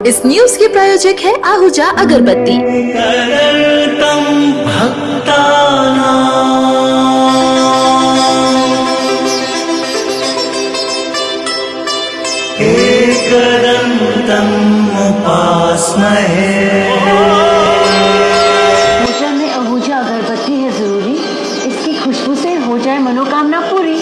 इस न्यूज के प्रायोजक है आहूजा अगरबत्ती। पूजा में आहूजा अगरबत्ती है जरूरी, इसकी खुशबू से हो जाए मनोकामना पूरी।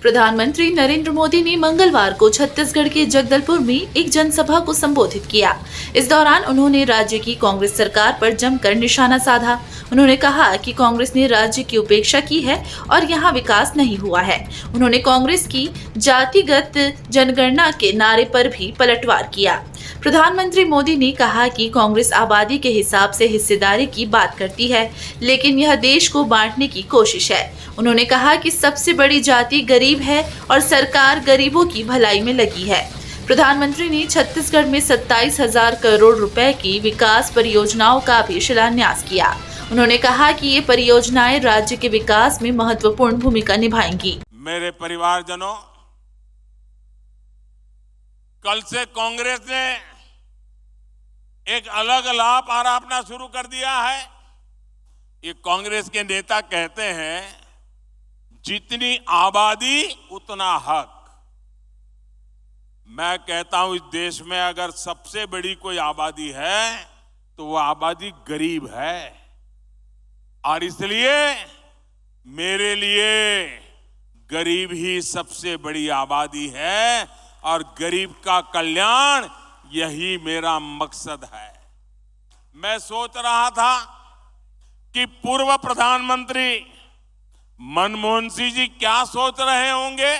प्रधानमंत्री नरेंद्र मोदी ने मंगलवार को छत्तीसगढ़ के जगदलपुर में एक जनसभा को संबोधित किया। इस दौरान उन्होंने राज्य की कांग्रेस सरकार पर जमकर निशाना साधा। उन्होंने कहा कि कांग्रेस ने राज्य की उपेक्षा की है और यहाँ विकास नहीं हुआ है। उन्होंने कांग्रेस की जातिगत जनगणना के नारे पर भी पलटवार किया। प्रधानमंत्री मोदी ने कहा कि कांग्रेस आबादी के हिसाब से हिस्सेदारी की बात करती है, लेकिन यह देश को बांटने की कोशिश है। उन्होंने कहा कि सबसे बड़ी जाति गरीब है और सरकार गरीबों की भलाई में लगी है। प्रधानमंत्री ने छत्तीसगढ़ में 27,000 करोड़ रुपए की विकास परियोजनाओं का भी शिलान्यास किया। उन्होंने कहा कि ये परियोजनाएं राज्य के विकास में महत्वपूर्ण भूमिका निभाएंगी। मेरे परिवारजनों, कल से कांग्रेस ने एक अलग लाभ आरोपना शुरू कर दिया है। ये कांग्रेस के नेता कहते हैं, जितनी आबादी उतना हक। मैं कहता हूं, इस देश में अगर सबसे बड़ी कोई आबादी है तो वो आबादी गरीब है, और इसलिए मेरे लिए गरीब ही सबसे बड़ी आबादी है और गरीब का कल्याण यही मेरा मकसद है। मैं सोच रहा था कि पूर्व प्रधानमंत्री मनमोहन सिंह जी क्या सोच रहे होंगे।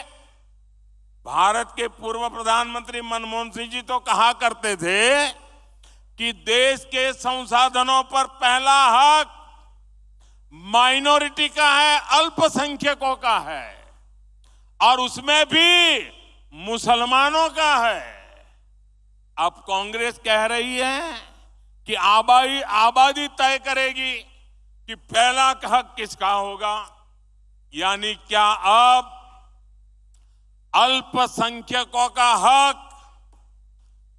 भारत के पूर्व प्रधानमंत्री मनमोहन सिंह जी तो कहा करते थे कि देश के संसाधनों पर पहला हक माइनॉरिटी का है, अल्पसंख्यकों का है, और उसमें भी मुसलमानों का है। अब कांग्रेस कह रही है कि आबादी तय करेगी कि पहला हक किसका होगा। यानी क्या अब अल्पसंख्यकों का हक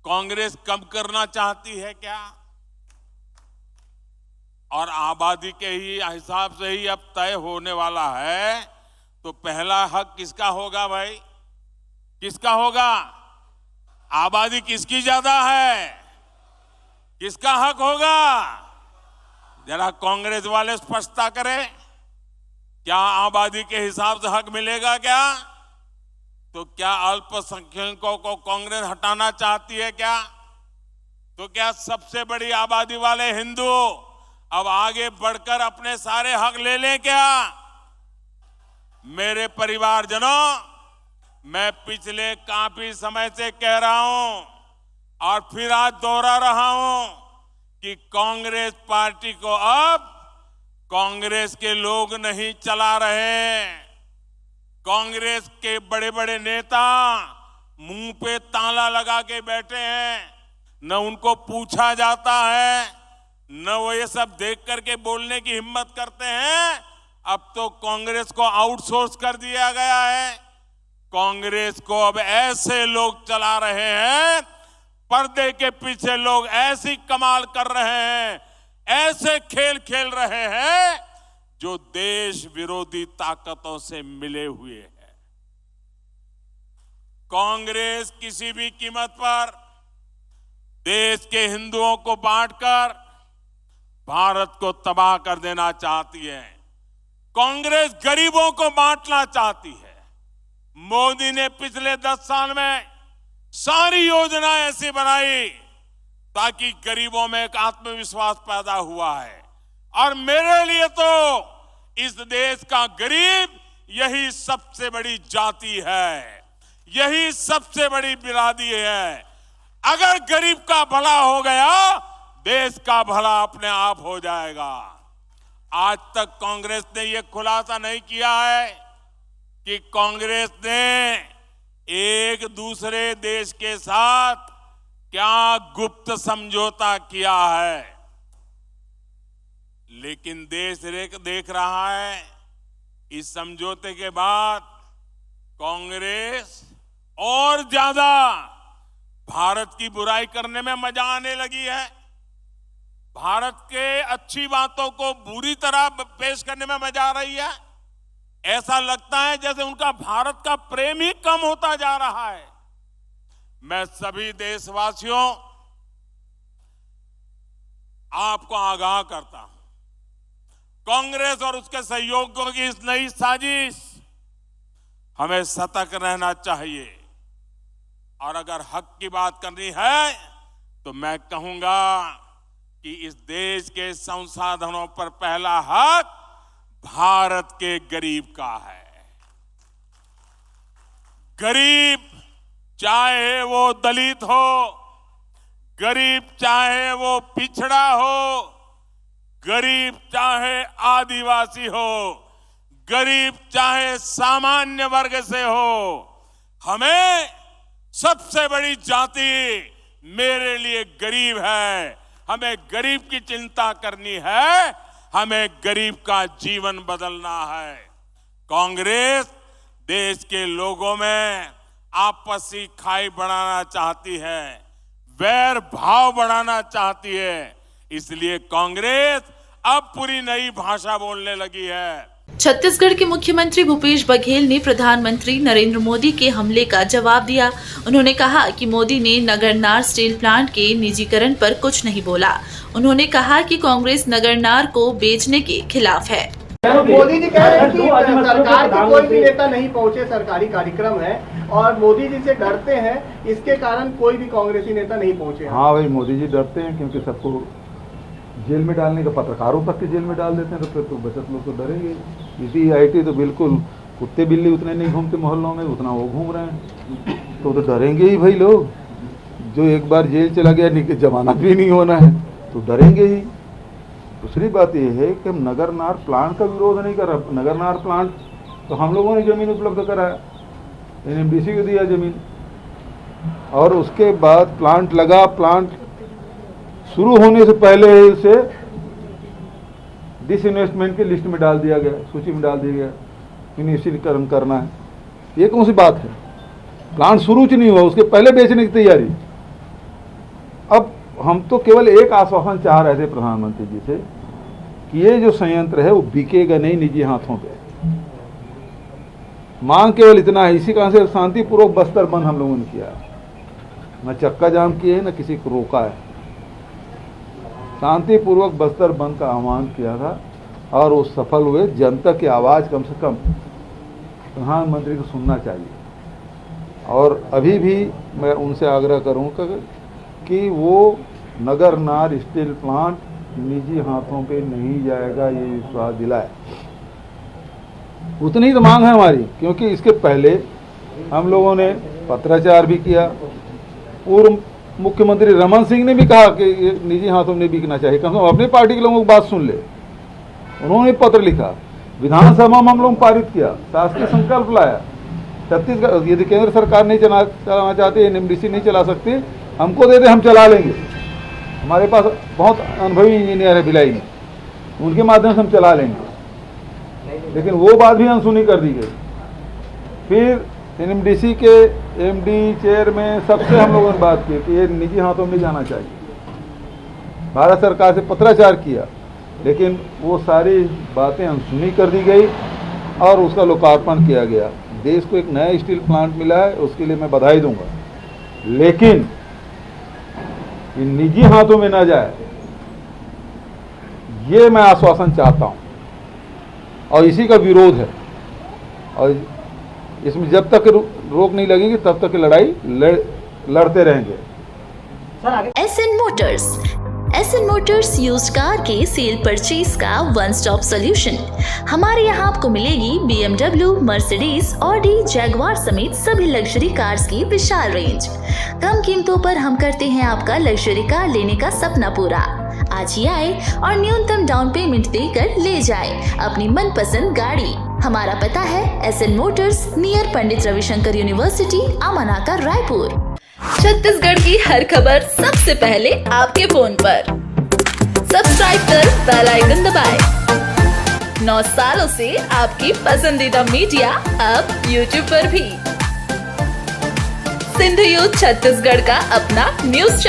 कांग्रेस कम करना चाहती है क्या? और आबादी के ही हिसाब से ही अब तय होने वाला है, तो पहला हक किसका होगा भाई? किसका होगा? आबादी किसकी ज्यादा है? किसका हक होगा? जरा कांग्रेस वाले स्पष्टता करें, क्या आबादी के हिसाब से हक मिलेगा क्या? तो क्या अल्पसंख्यकों को कांग्रेस हटाना चाहती है क्या? तो क्या सबसे बड़ी आबादी वाले हिंदू अब आगे बढ़कर अपने सारे हक ले लें क्या? मेरे परिवारजनों, मैं पिछले काफी समय से कह रहा हूं और फिर आज दोहरा रहा हूं कि कांग्रेस पार्टी को अब कांग्रेस के लोग नहीं चला रहे। कांग्रेस के बड़े बड़े नेता मुंह पे ताला लगा के बैठे हैं, न उनको पूछा जाता है, न वो ये सब देख करके बोलने की हिम्मत करते हैं। अब तो कांग्रेस को आउटसोर्स कर दिया गया है। कांग्रेस को अब ऐसे लोग चला रहे हैं, पर्दे के पीछे लोग ऐसी कमाल कर रहे हैं, ऐसे खेल खेल रहे हैं जो देश विरोधी ताकतों से मिले हुए हैं। कांग्रेस किसी भी कीमत पर देश के हिंदुओं को बांटकर भारत को तबाह कर देना चाहती है। कांग्रेस गरीबों को बांटना चाहती है। मोदी ने पिछले 10 साल में सारी योजनाएं ऐसी बनाई ताकि गरीबों में एक आत्मविश्वास पैदा हुआ है। और मेरे लिए तो इस देश का गरीब यही सबसे बड़ी जाति है, यही सबसे बड़ी बिरादरी है। अगर गरीब का भला हो गया, देश का भला अपने आप हो जाएगा। आज तक कांग्रेस ने यह खुलासा नहीं किया है कि कांग्रेस ने एक दूसरे देश के साथ क्या गुप्त समझौता किया है, लेकिन देश देख रहा है इस समझौते के बाद कांग्रेस और ज्यादा भारत की बुराई करने में मजा आने लगी है। भारत के अच्छी बातों को बुरी तरह पेश करने में मजा आ रही है। ऐसा लगता है जैसे उनका भारत का प्रेम ही कम होता जा रहा है। मैं सभी देशवासियों आपको आगाह करता हूं, कांग्रेस और उसके सहयोगियों की इस नई साजिश, हमें सतर्क रहना चाहिए। और अगर हक की बात करनी है तो मैं कहूंगा कि इस देश के संसाधनों पर पहला हक भारत के गरीब का है। गरीब चाहे वो दलित हो, गरीब चाहे वो पिछड़ा हो, गरीब चाहे आदिवासी हो, गरीब चाहे सामान्य वर्ग से हो, हमें सबसे बड़ी जाति मेरे लिए गरीब है। हमें गरीब की चिंता करनी है, हमें गरीब का जीवन बदलना है। कांग्रेस देश के लोगों में आपसी खाई बढ़ाना चाहती है, वैर भाव बढ़ाना चाहती है। इसलिए कांग्रेस अब पूरी नई भाषा बोलने लगी है। छत्तीसगढ़ के मुख्यमंत्री भूपेश बघेल ने प्रधानमंत्री नरेंद्र मोदी के हमले का जवाब दिया। उन्होंने कहा कि मोदी ने नगरनार स्टील प्लांट के निजीकरण पर कुछ नहीं बोला। उन्होंने कहा कि कांग्रेस नगरनार को बेचने के खिलाफ है। मोदी जी कह रहे हैं कि सरकार के कोई भी नेता नहीं पहुंचे, सरकारी कार्यक्रम है और मोदी जी से डरते हैं, इसके कारण कोई भी कांग्रेसी नेता नहीं पहुंचे। हाँ भाई, मोदी जी डरते हैं क्योंकि सबको जेल में डालने का, पत्रकारों तक के जेल में डाल देते हैं, तो फिर तो बचत लोग तो डरेंगे। इसी आईटी तो बिल्कुल कुत्ते बिल्ली उतने नहीं घूमते मोहल्लों में, उतना वो घूम रहे हैं, तो डरेंगे ही भाई लोग। जो एक बार जेल चला गया, जमानत भी नहीं होना है, तो डरेंगे ही। दूसरी बात यह है कि हम नगरनार प्लांट का विरोध नहीं कर रहे। नगरनार प्लांट तो हम लोगों ने जमीन उपलब्ध कराया, एनएमडीसी को दिया जमीन, और उसके बाद प्लांट लगा। प्लांट शुरू होने से पहले इसे डिसइन्वेस्टमेंट की लिस्ट में डाल दिया गया, सूची में डाल दिया गया, निश्चितीकरण करना है। ये कौन सी बात है? प्लांट शुरू ही नहीं हुआ, उसके पहले बेचने की तैयारी। अब हम तो केवल एक आश्वासन चाह रहे थे प्रधानमंत्री जी से कि ये जो संयंत्र है वो बिकेगा नहीं निजी हाथों पे। मांग केवल इतना है। इसी कारण से शांतिपूर्वक बस्तर बंद हम लोगों ने किया, न चक्का जाम किए न किसी को रोका है। शांतिपूर्वक बस्तर बंद का आह्वान किया था और वो सफल हुए। जनता की आवाज़ कम से कम प्रधानमंत्री को सुनना चाहिए। और अभी भी मैं उनसे आग्रह करूँगा कि वो नगरनार स्टील प्लांट निजी हाथों पे नहीं जाएगा, ये विश्वास दिलाए। उतनी ही तो मांग है हमारी, क्योंकि इसके पहले हम लोगों ने पत्राचार भी किया। पूर्व मुख्यमंत्री रमन सिंह ने भी कहा कि ये निजी हाथों में बिकना चाहिए, कम से कम अपनी पार्टी के लोगों की बात सुन ले। उन्होंने पत्र लिखा, विधानसभा में हम लोगों पारित किया, शासकीय संकल्प लाया। छत्तीसगढ़ यदि केंद्र सरकार नहीं चलाना चाहती, एनएमडीसी नहीं चला सकती, हमको दे दे, हम चला लेंगे। हमारे पास बहुत अनुभवी इंजीनियर है भिलाई में, उनके माध्यम से हम चला लेंगे। लेकिन वो बात भी अनसुनी कर दी गई। फिर एनएमडीसी के एमडी, चेयरमैन, सबसे हम लोगों ने बात की कि ये निजी हाथों में जाना चाहिए। भारत सरकार से पत्राचार किया, लेकिन वो सारी बातें अनसुनी कर दी गई और उसका लोकार्पण किया गया। देश को एक नया स्टील प्लांट मिला है, उसके लिए मैं बधाई दूंगा। लेकिन ये निजी हाथों में ना जाए, ये मैं आश्वासन चाहता हूं और इसी का विरोध है। और इसमें जब तक रोक नहीं लगेगी तब तक लड़ाई लड़ते रहेंगे। एसएन मोटर्स यूज्ड कार के सेल परचेज का वन स्टॉप सॉल्यूशन। हमारे यहाँ आपको मिलेगी BMW, मर्सिडीज, ऑडी, जैगवार समेत सभी लग्जरी कार्स की विशाल रेंज। कम कीमतों पर हम करते हैं आपका लग्जरी कार लेने का सपना पूरा। आज ही आए और न्यूनतम डाउन पेमेंट देकर ले जाए अपनी मनपसंद गाड़ी। हमारा पता है SN Motors, near Pandit Ravishankar university, अमानाका, Raipur. Chhattisgarh की हर खबर सबसे पहले आपके फोन पर। सब्सक्राइब कर बेल आइकन दबाएं। 9 सालों से आपकी पसंदीदा मीडिया अब YouTube पर भी। सिंधु यूथ छत्तीसगढ़ का अपना न्यूज